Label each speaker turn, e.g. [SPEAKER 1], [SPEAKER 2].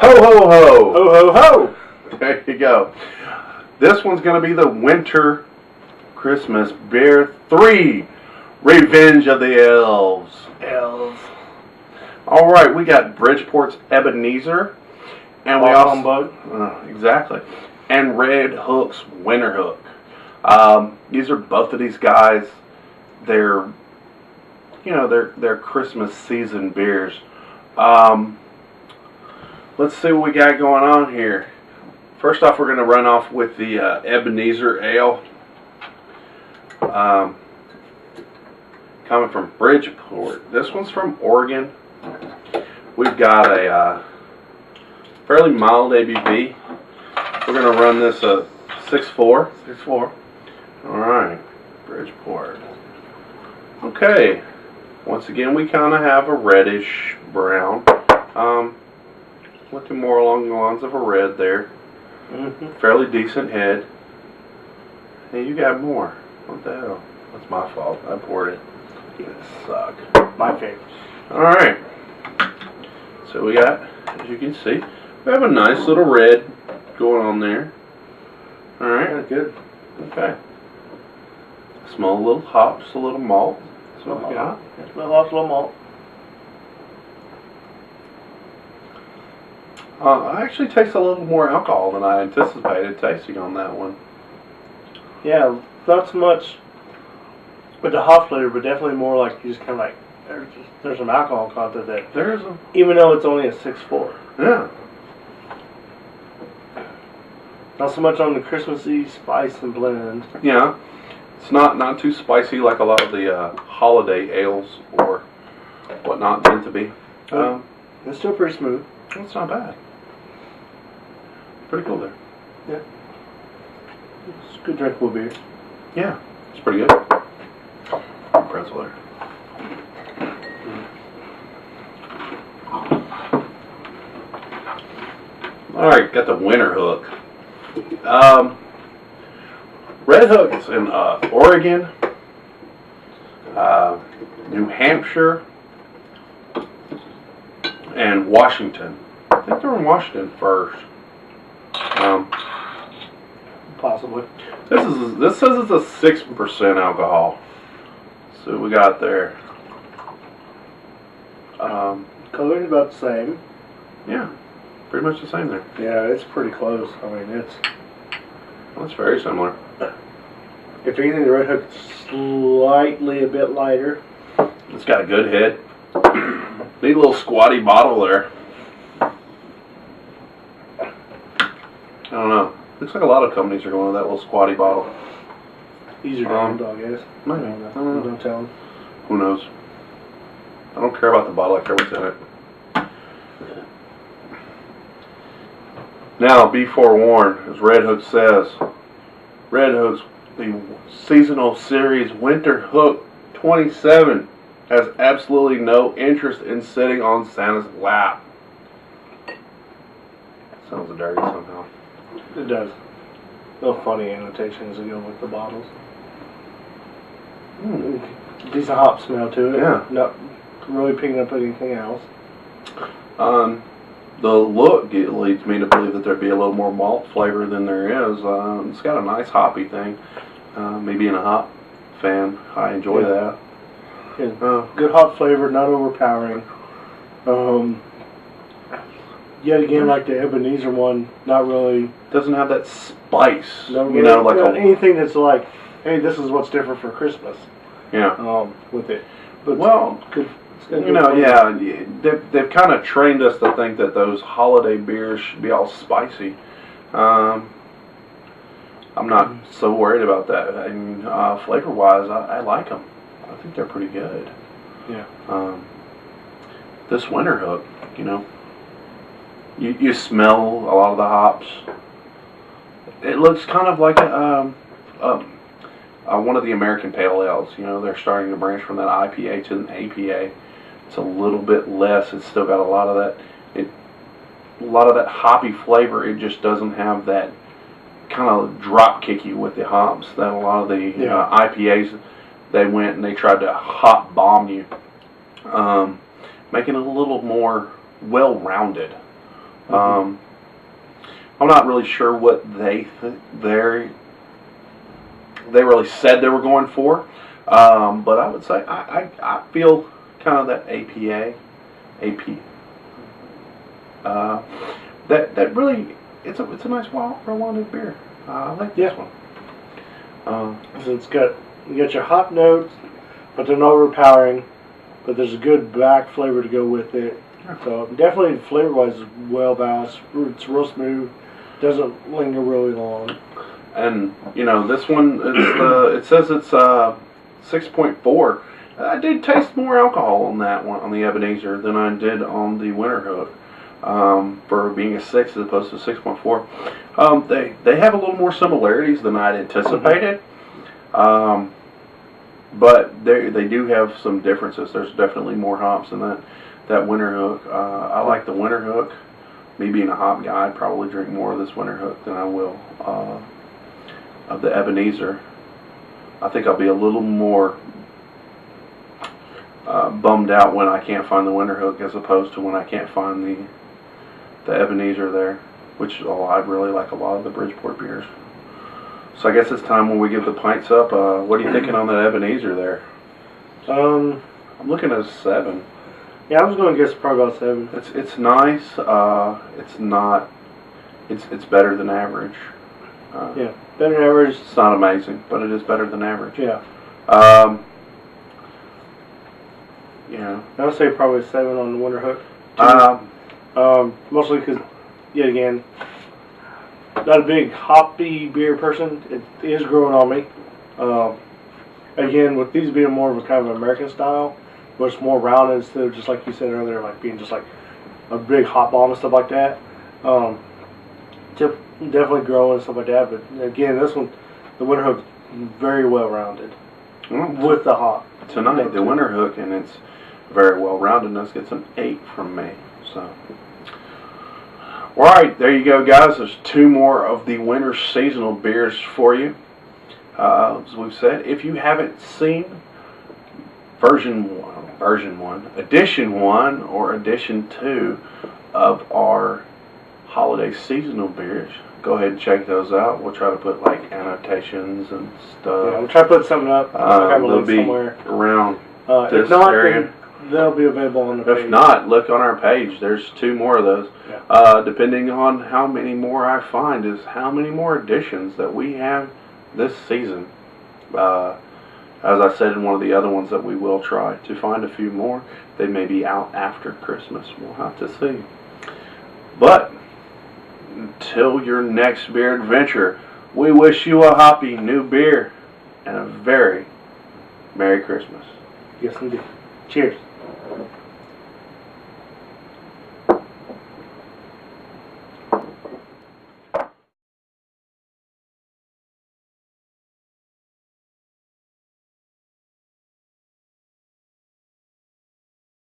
[SPEAKER 1] Ho, ho, ho!
[SPEAKER 2] Ho, ho, ho!
[SPEAKER 1] There you go. This one's going to be the Winter Christmas Beer 3, Revenge of the Elves.
[SPEAKER 2] Elves.
[SPEAKER 1] All right, we got Bridgeport's Ebenezer, and we also exactly, and Red Hook's Winter Hook. These are both of these guys. They're they're Christmas season beers. Let's see what we got going on here. First off, we're going to run off with the Ebenezer Ale. Coming from Bridgeport. This one's from Oregon. We've got a fairly mild ABV. We're going to run this at 6.4.
[SPEAKER 2] 6.4.
[SPEAKER 1] Alright. Bridgeport. Okay. Once again, we kind of have a reddish brown. Looking more along the lines of a red there. Fairly decent head. Hey, you got more. What the hell? That's my fault. I poured it. You suck.
[SPEAKER 2] My favorite.
[SPEAKER 1] Alright. So we got, as you can see, we have a nice little red going on there. Alright.
[SPEAKER 2] Yeah, good.
[SPEAKER 1] Okay. Smell a little hops, a little malt. That's what we got.
[SPEAKER 2] Smell hops, a little malt.
[SPEAKER 1] Actually tastes a little more alcohol than I anticipated tasting on that one.
[SPEAKER 2] Yeah, not so much with the hop flavor, but definitely more like you just kind of like there's some alcohol content that
[SPEAKER 1] there's a,
[SPEAKER 2] even though it's only a 6.4.
[SPEAKER 1] Yeah. Not
[SPEAKER 2] Not so much on the Christmassy spice and blend.
[SPEAKER 1] Yeah. It's not too spicy like a lot of the holiday ales or whatnot tend to be.
[SPEAKER 2] It's still pretty smooth.
[SPEAKER 1] It's not bad. Pretty cool there.
[SPEAKER 2] Yeah. It's a good drinkable beer.
[SPEAKER 1] Yeah. It's pretty good. Pretzel there. Alright, got the Winter Hook. Red Hook is in Oregon, New Hampshire, and Washington. I think they're in Washington first.
[SPEAKER 2] Possibly.
[SPEAKER 1] This says it's a 6% alcohol. So we got there.
[SPEAKER 2] Color's about the same.
[SPEAKER 1] Yeah, pretty much the same there.
[SPEAKER 2] Yeah, it's pretty close. I mean, it's
[SPEAKER 1] very similar.
[SPEAKER 2] If anything, the Red Hook's slightly a bit lighter.
[SPEAKER 1] It's got a good head. Neat little squatty bottle there. I don't know. Looks like a lot of companies are going with that little squatty bottle.
[SPEAKER 2] Easier to handle, I guess.
[SPEAKER 1] Maybe.
[SPEAKER 2] I don't know. Don't tell them.
[SPEAKER 1] Who knows? I don't care about the bottle. I care what's in it. Now, be forewarned, as Red Hook says, Red Hook's the seasonal series Winter Hook 27 has absolutely no interest in sitting on Santa's lap. Sounds dirty somehow.
[SPEAKER 2] It does. No funny annotations that go with the bottles. Decent hop smell to it.
[SPEAKER 1] Yeah.
[SPEAKER 2] Not really picking up anything else.
[SPEAKER 1] The look leads me to believe that there'd be a little more malt flavor than there is. It's got a nice hoppy thing. Me being a hop fan, I enjoy that.
[SPEAKER 2] Yeah. Good hop flavor, not overpowering. Yet again, like the Ebenezer one, not really.
[SPEAKER 1] Doesn't have that spice.
[SPEAKER 2] No,
[SPEAKER 1] you know, like
[SPEAKER 2] anything that's like, hey, this is what's different for Christmas.
[SPEAKER 1] Yeah.
[SPEAKER 2] With it. But
[SPEAKER 1] well,
[SPEAKER 2] good.
[SPEAKER 1] You know, yeah, they've kind of trained us to think that those holiday beers should be all spicy. I'm not so worried about that. I mean, flavor-wise, I like them. I think they're pretty good.
[SPEAKER 2] Yeah.
[SPEAKER 1] This Winter Hook, you know, you smell a lot of the hops. It looks kind of like one of the American Pale Ales. You know, they're starting to branch from that IPA to an APA. It's a little bit less. It's still got a lot of that hoppy flavor. It just doesn't have that kind of drop kick you with the hops that a lot of the IPAs, they went and they tried to hop bomb you, making it a little more well-rounded. I'm not really sure what they really said they were going for, but I would say I feel kind of that AP. That really it's a nice well-rounded beer. I like this one.
[SPEAKER 2] So you got your hop notes, but they're not overpowering. But there's a good back flavor to go with it. So definitely flavor-wise is well balanced. It's real smooth. Doesn't linger really long.
[SPEAKER 1] And this one it says it's 6.4. I did taste more alcohol on that one on the Ebenezer than I did on the Winter Hook. For being a 6 as opposed to 6.4. They have a little more similarities than I'd anticipated. But they do have some differences. There's definitely more hops in that Winter Hook. I like the Winter Hook. Me being a hop guy, I'd probably drink more of this Winter Hook than I will of the Ebenezer. I think I'll be a little more bummed out when I can't find the Winter Hook as opposed to when I can't find the Ebenezer there, which I really like a lot of the Bridgeport beers. So I guess it's time when we give the pints up. What are you thinking on that Ebenezer there? I'm looking at a 7.
[SPEAKER 2] Yeah, I was going to guess probably about 7.
[SPEAKER 1] It's nice. It's not. It's better than average.
[SPEAKER 2] Yeah, better than average.
[SPEAKER 1] It's not amazing, but it is better than average.
[SPEAKER 2] Yeah.
[SPEAKER 1] Yeah.
[SPEAKER 2] I would say probably 7 on the Winter Hook. Mostly because, yet again, not a big hoppy beer person. It is growing on me. Again, with these being more of a kind of American style, where it's more rounded instead of just like you said earlier, like being just like a big hot bomb and stuff like that. Definitely growing and stuff like that. But again, this one, the Winter Hook, very well rounded with the hop.
[SPEAKER 1] Tonight, the Winter Hook, and it's very well roundedness gets an 8 from me. So. Alright, there you go, guys. There's 2 more of the winter seasonal beers for you. As we've said, if you haven't seen edition 1, or edition 2 of our holiday seasonal beers, go ahead and check those out. We'll try to put like annotations and stuff.
[SPEAKER 2] Yeah, we'll try to put something up.
[SPEAKER 1] They'll be somewhere around this area.
[SPEAKER 2] They'll be available on the page.
[SPEAKER 1] If not, look on our page. There's 2 more of those. Yeah. Depending on how many more I find is how many more editions that we have this season. As I said in one of the other ones, that we will try to find a few more. They may be out after Christmas. We'll have to see. But until your next beer adventure, we wish you a hoppy new beer and a very Merry Christmas.
[SPEAKER 2] Yes, indeed. Cheers.